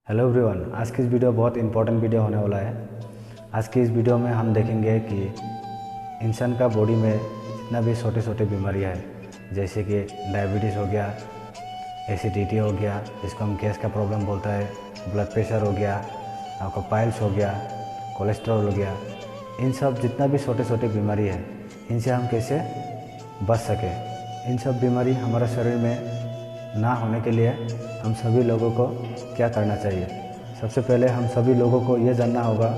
Hello everyone, आज की इस वीडियो बहुत इंपॉर्टेंट वीडियो होने वाला है। आज की इस वीडियो में हम देखेंगे कि इंसान का बॉडी में जितना भी छोटे छोटे बीमारियां हैं, जैसे कि डायबिटीज़ हो गया, एसिडिटी हो गया जिसको हम गैस का प्रॉब्लम बोलता है, ब्लड प्रेशर हो गया, आपका पाइल्स हो गया, कोलेस्ट्रॉल हो गया, इन सब जितना भी छोटे छोटे बीमारी है इनसे हम कैसे बच सकें। इन सब बीमारी हमारे शरीर में ना होने के लिए हम सभी लोगों को क्या करना चाहिए। सबसे पहले हम सभी लोगों को ये जानना होगा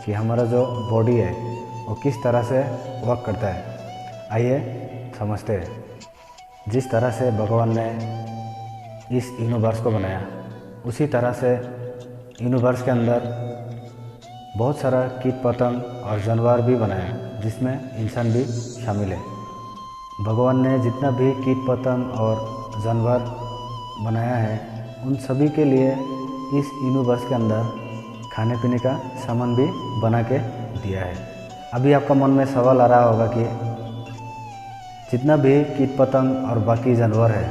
कि हमारा जो बॉडी है वो किस तरह से वर्क करता है। आइए समझते हैं। जिस तरह से भगवान ने इस यूनिवर्स को बनाया, उसी तरह से यूनिवर्स के अंदर बहुत सारा कीट पतंग और जानवर भी बनाया, जिसमें इंसान भी शामिल है। भगवान ने जितना भी कीट पतंग और जानवर बनाया है उन सभी के लिए इस यूनिवर्स के अंदर खाने पीने का सामान भी बना के दिया है। अभी आपका मन में सवाल आ रहा होगा कि जितना भी कीट पतंग और बाकी जानवर है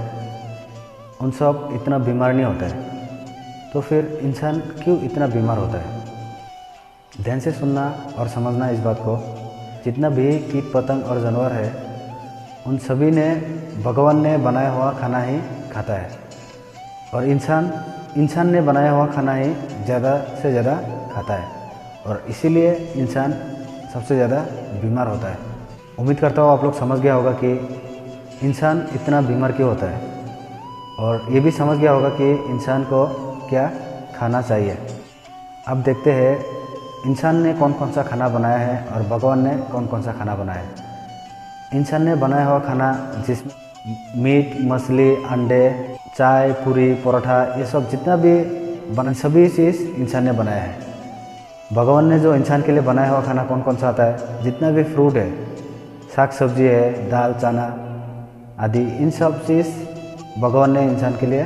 उन सब इतना बीमार नहीं होता है, तो फिर इंसान क्यों इतना बीमार होता है। ध्यान से सुनना और समझना इस बात को। जितना भी कीट पतंग और जानवर है उन सभी ने भगवान ने बनाया हुआ खाना ही खाता है, और इंसान ने बनाया हुआ खाना ही ज़्यादा से ज़्यादा खाता है, और इसीलिए इंसान सबसे ज़्यादा बीमार होता है। उम्मीद करता हूँ आप लोग समझ गया होगा कि इंसान इतना बीमार क्यों होता है, और ये भी समझ गया होगा कि इंसान को क्या खाना चाहिए। अब देखते हैं इंसान ने कौन कौन सा खाना बनाया है और भगवान ने कौन कौन सा खाना बनाया है। इंसान ने बनाया हुआ खाना जिसमें मीट, मछली, अंडे, चाय, पूरी, परोठा, ये सब जितना भी बना सभी चीज़ इंसान ने बनाया है। भगवान ने जो इंसान के लिए बनाया हुआ खाना कौन कौन सा आता है, जितना भी फ्रूट है, साग सब्जी है, दाल, चना आदि, इन सब चीज़ भगवान ने इंसान के लिए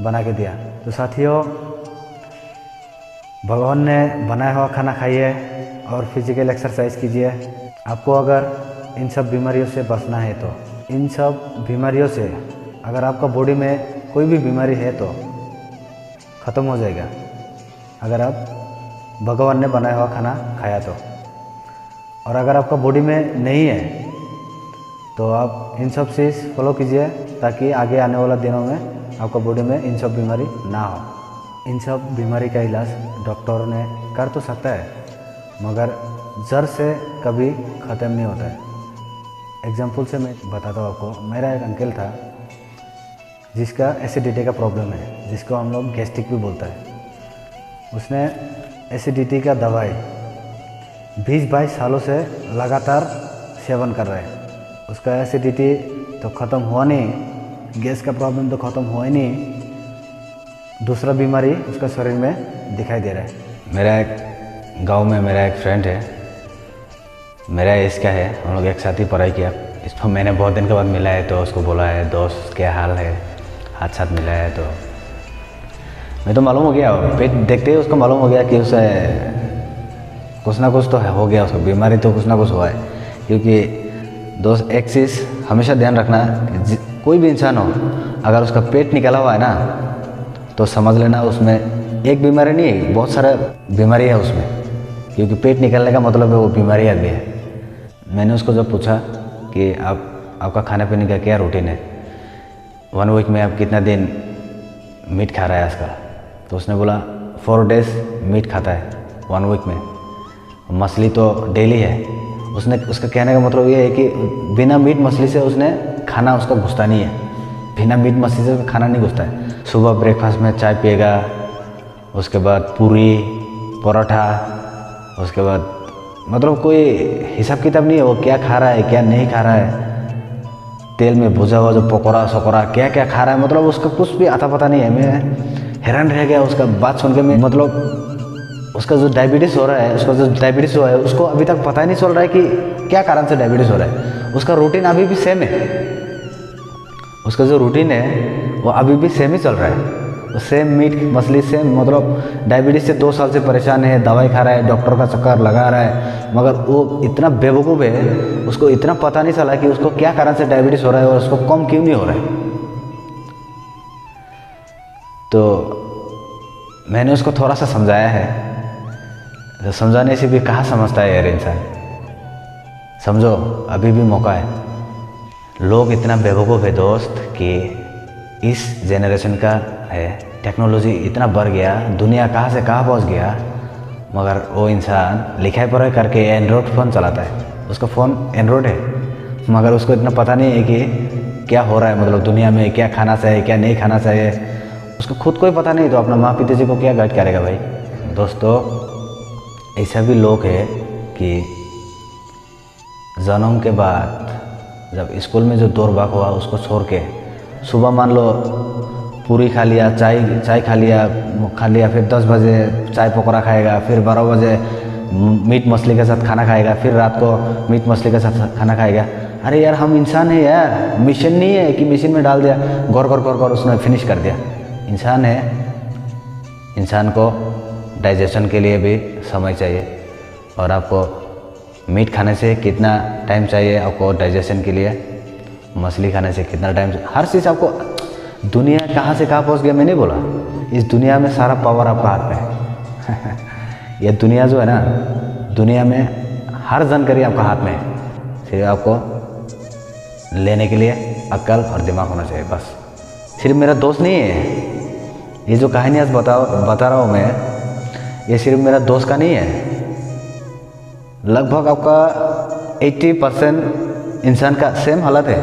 बना के दिया। तो साथियों, भगवान ने बनाया हुआ खाना खाइए और फिजिकल एक्सरसाइज कीजिए। आपको अगर इन सब बीमारियों से बचना है तो इन सब बीमारियों से अगर आपका बॉडी में कोई भी बीमारी है तो ख़त्म हो जाएगा, अगर आप भगवान ने बनाया हुआ खाना खाया तो। और अगर आपका बॉडी में नहीं है तो आप इन सब चीज़ फॉलो कीजिए, ताकि आगे आने वाला दिनों में आपका बॉडी में इन सब बीमारी ना हो। इन सब बीमारी का इलाज डॉक्टर ने कर तो सकता है, मगर जड़ से कभी ख़त्म नहीं होता है। एग्जाम्पल से मैं बताता हूँ आपको। मेरा एक अंकल था जिसका एसिडिटी का प्रॉब्लम है, जिसको हम लोग गैस्ट्रिक भी बोलता है। उसने एसिडिटी का दवाई 20-22 सालों से लगातार सेवन कर रहा है। उसका एसिडिटी तो ख़त्म हुआ नहीं, गैस का प्रॉब्लम तो ख़त्म हुआ ही नहीं, दूसरा बीमारी उसका शरीर में दिखाई दे रहा है। मेरा एक गांव में मेरा एक फ्रेंड है, मेरा एज का है, हम लोग एक साथ ही पढ़ाई किया। इसको मैंने बहुत दिन के बाद मिला है तो उसको बोला है, दोस्त क्या हाल है, हाथ साथ मिला है। तो मैं तो मालूम हो गया, पेट देखते ही उसको मालूम हो गया कि उसे कुछ ना कुछ तो हो गया, उसको बीमारी तो कुछ ना कुछ हुआ है। क्योंकि दोस्त, एक चीज़ हमेशा ध्यान रखना, कोई भी इंसान हो अगर उसका पेट निकला हुआ है ना तो समझ लेना उसमें एक बीमारी नहीं है, बहुत सारा बीमारी है उसमें। क्योंकि पेट निकलने का मतलब है वो बीमारी आदमी है। मैंने उसको जब पूछा कि आपका खाने पीने का क्या रूटीन है, 1 वीक में आप कितना दिन मीट खा रहा है आजकल, तो उसने बोला 4 डेज मीट खाता है 1 वीक में, मछली तो डेली है। उसका कहने का मतलब ये है कि बिना मीट मछली से उसने खाना उसका घुसता नहीं है, बिना मीट मछली से खाना नहीं घुसता है। सुबह ब्रेकफास्ट में चाय पिएगा, उसके बाद पूरी, परोठा, उसके बाद मतलब कोई हिसाब किताब नहीं है वो क्या खा रहा है क्या नहीं खा रहा है। तेल में भुजा हुआ जो पकौड़ा सकोड़ा क्या क्या खा रहा है, मतलब उसका कुछ भी आता पता नहीं है। मैं हैरान रह गया उसका बात सुन के। मैं मतलब उसका जो डायबिटीज़ हो रहा है, उसका जो डायबिटीज़ हुआ है उसको अभी तक पता ही नहीं चल रहा है कि क्या कारण से डायबिटीज़ हो रहा है। उसका रूटीन अभी भी सेम है, उसका जो रूटीन है वो अभी भी सेम ही चल रहा है, सेम मीट मछली सेम। मतलब डायबिटीज़ से 2 साल से परेशान है, दवाई खा रहा है, डॉक्टर का चक्कर लगा रहा है, मगर वो इतना बेवकूफ़ है, उसको इतना पता नहीं चला कि उसको क्या कारण से डायबिटीज़ हो रहा है और उसको कम क्यों नहीं हो रहा है। तो मैंने उसको थोड़ा सा समझाया है, तो समझाने से भी कहाँ समझता है यार इंसान। समझो अभी भी मौका है। लोग इतना बेवकूफ़ है दोस्त कि इस जनरेशन का है, टेक्नोलॉजी इतना बढ़ गया, दुनिया कहाँ से कहाँ पहुँच गया, मगर वो इंसान लिखाई पढ़ाई करके एंड्रॉयड फ़ोन चलाता है। उसका फ़ोन एंड्रॉयड है, मगर उसको इतना पता नहीं है कि क्या हो रहा है, मतलब दुनिया में क्या खाना चाहिए क्या नहीं खाना चाहिए, उसको खुद को ही पता नहीं, तो अपना माँ पिताजी को क्या गाइड करेगा भाई। दोस्तों ऐसा भी लोग है कि जन्म के बाद जब स्कूल में जो दौड़ भाग हुआ उसको छोड़ के सुबह मान लो पूरी खा लिया, चाय खा लिया, फिर 10 बजे चाय पकौड़ा खाएगा, फिर 12 बजे मीट मछली के साथ खाना खाएगा, फिर रात को मीट मछली के साथ खाना खाएगा। अरे यार हम इंसान है यार, मशीन नहीं है कि मशीन में डाल दिया गौर उसने फिनिश कर दिया। इंसान है, इंसान को डाइजेशन के लिए भी समय चाहिए, और आपको मीट खाने से कितना टाइम चाहिए आपको डाइजेशन के लिए, मछली खाने से कितना टाइम, हर चीज़ आपको। दुनिया कहाँ से कहाँ पहुँच गया मैं नहीं बोला, इस दुनिया में सारा पावर आपका हाथ में है। ये दुनिया जो है ना, दुनिया में हर जानकारी आपका हाथ में है, सिर्फ आपको लेने के लिए अक्ल और दिमाग होना चाहिए बस। सिर्फ मेरा दोस्त नहीं है ये जो कहानी आज बता रहा हूँ मैं, ये सिर्फ मेरा दोस्त का नहीं है, लगभग आपका 80% इंसान का सेम हालत है।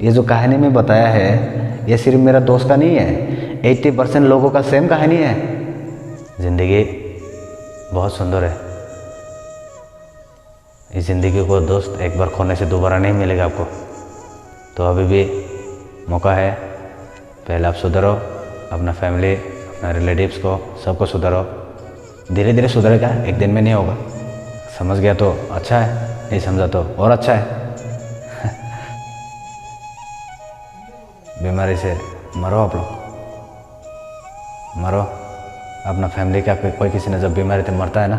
ये जो कहानी में बताया है ये सिर्फ मेरा दोस्त का नहीं है, 80% लोगों का सेम कहानी है। ज़िंदगी बहुत सुंदर है, इस ज़िंदगी को दोस्त एक बार खोने से दोबारा नहीं मिलेगा आपको। तो अभी भी मौका है, पहले आप सुधरो, अपना फैमिली अपना रिलेटिव्स को सबको सुधरो। धीरे धीरे सुधरेगा, एक दिन में नहीं होगा। समझ गया तो अच्छा है, नहीं समझा तो और अच्छा है। बीमारी से मरो, आप लोग मरो, अपना फैमिली का कोई किसी ने जब बीमारी से मरता है ना,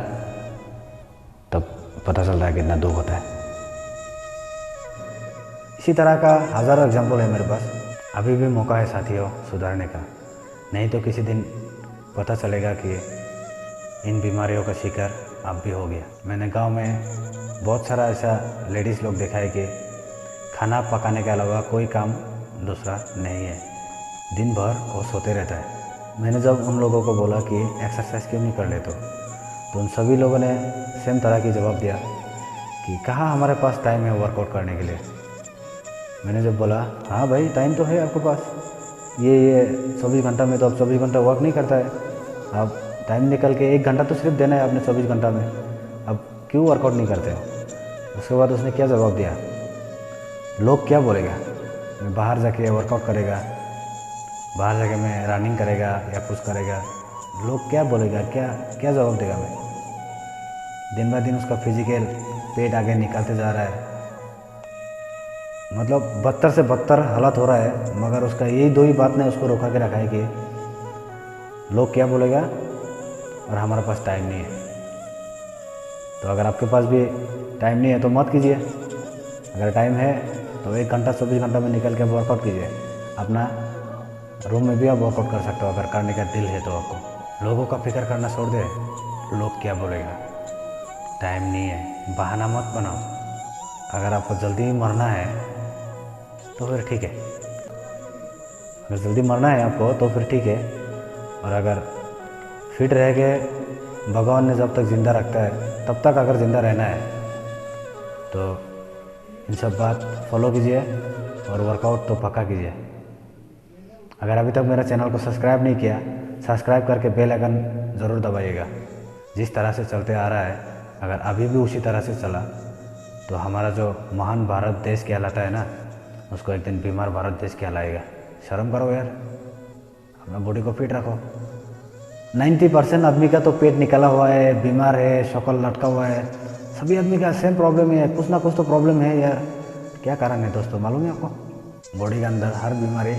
तब पता चलता है कितना दुख होता है। इसी तरह का हज़ारों एग्जाम्पल है मेरे पास। अभी भी मौका है साथियों सुधारने का, नहीं तो किसी दिन पता चलेगा कि इन बीमारियों का शिकार आप भी हो गया। मैंने गांव में बहुत सारा ऐसा लेडीज़ लोग देखा है कि खाना पकाने के अलावा कोई काम दूसरा नहीं है, दिन भर वो सोते रहता है। मैंने जब उन लोगों को बोला कि एक्सरसाइज क्यों नहीं कर लेते तो उन सभी लोगों ने सेम तरह की जवाब दिया कि कहाँ हमारे पास टाइम है वर्कआउट करने के लिए। मैंने जब बोला हाँ भाई टाइम तो है आपके पास, ये 24 घंटा में तो आप 24 घंटा वर्क नहीं करता है, आप टाइम निकल के 1 घंटा तो सिर्फ देना है आपने 24 घंटा में, अब क्यों वर्कआउट नहीं करते हो। उसके बाद उसने क्या जवाब दिया, लोग क्या बोलेगा, मैं बाहर जाके वर्कआउट करेगा, बाहर जाके मैं रनिंग करेगा या कुछ करेगा, लोग क्या बोलेगा, क्या जवाब देगा। मैं दिन ब दिन उसका फिजिकल पेट आगे निकलते जा रहा है, मतलब बदतर से बदतर हालत हो रहा है, मगर उसका यही 2 ही बात ने उसको रोका के रखा है कि लोग क्या बोलेगा और हमारे पास टाइम नहीं है। तो अगर आपके पास भी टाइम नहीं है तो मत कीजिए, अगर टाइम है तो 1 घंटा 24 घंटा में निकल के वर्कआउट कीजिए। अपना रूम में भी आप वर्कआउट कर सकते हो अगर करने का दिल है तो। आपको लोगों का फिक्र करना छोड़ दे, लोग क्या बोलेगा, टाइम नहीं है, बहाना मत बनाओ। अगर आपको जल्दी मरना है तो फिर ठीक है, अगर जल्दी मरना है आपको तो फिर ठीक है, और अगर फिट रह के भगवान ने जब तक ज़िंदा रखता है तब तक अगर ज़िंदा रहना है तो इन सब बात फॉलो कीजिए और वर्कआउट तो पक्का कीजिए। अगर अभी तक मेरा चैनल को सब्सक्राइब नहीं किया, सब्सक्राइब करके बेल आइकन ज़रूर दबाइएगा। जिस तरह से चलते आ रहा है अगर अभी भी उसी तरह से चला तो हमारा जो महान भारत देश कहलाता है ना, उसको एक दिन बीमार भारत देश कहलाएगा। शर्म करो यार, अपना बॉडी को फिट रखो। 90% आदमी का तो पेट निकला हुआ है, बीमार है, शक्ल लटका हुआ है, सभी आदमी का सेम प्रॉब्लम है, कुछ ना कुछ तो प्रॉब्लम है यार। क्या कारण है दोस्तों, मालूम है आपको? बॉडी के अंदर हर बीमारी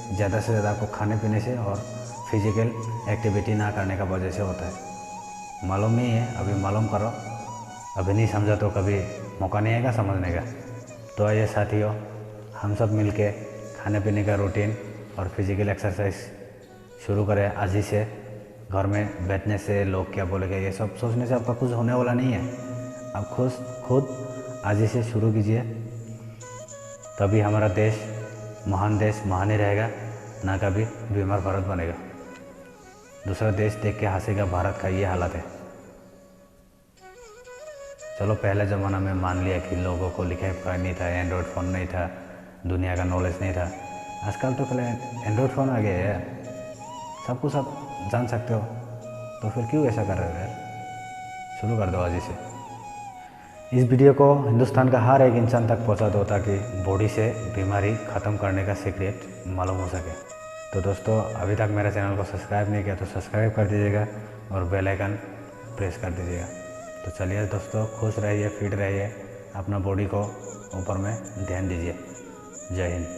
ज़्यादा से ज़्यादा आपको खाने पीने से और फिजिकल एक्टिविटी ना करने का वजह से होता है। मालूम नहीं है, अभी मालूम करो। अभी नहीं समझा तो कभी मौका नहीं आएगा समझने का। तो आइए साथियों, हम सब मिलके खाने पीने का रूटीन और फिजिकल एक्सरसाइज शुरू करें आज ही से। घर में बैठने से लोग क्या बोलेंगे ये सब सोचने से आपका कुछ होने वाला नहीं है। आप खुद आज ही से शुरू कीजिए, तभी हमारा देश महान ही रहेगा, ना कभी बीमार भारत बनेगा। दूसरा देश देख के हंसेगा, भारत का ये हालत है। चलो पहले ज़माना में मान लिया कि लोगों को लिखा पढ़ा नहीं था, एंड्रॉयड फ़ोन नहीं था, दुनिया का नॉलेज नहीं था। आजकल तो पहले एंड्रॉयड फ़ोन आ गया है, सब कुछ आप जान सकते हो, तो फिर क्यों ऐसा कर रहे हो यार? शुरू कर दो आज ही से। इस वीडियो को हिंदुस्तान का हर एक इंसान तक पहुंचा दो, ताकि बॉडी से बीमारी ख़त्म करने का सीक्रेट मालूम हो सके। तो दोस्तों, अभी तक मेरे चैनल को सब्सक्राइब नहीं किया तो सब्सक्राइब कर दीजिएगा और बेल आइकन प्रेस कर दीजिएगा। तो चलिए दोस्तों, खुश रहिए, फिट रहिए, अपना बॉडी को ऊपर में ध्यान दीजिए। जय हिंद।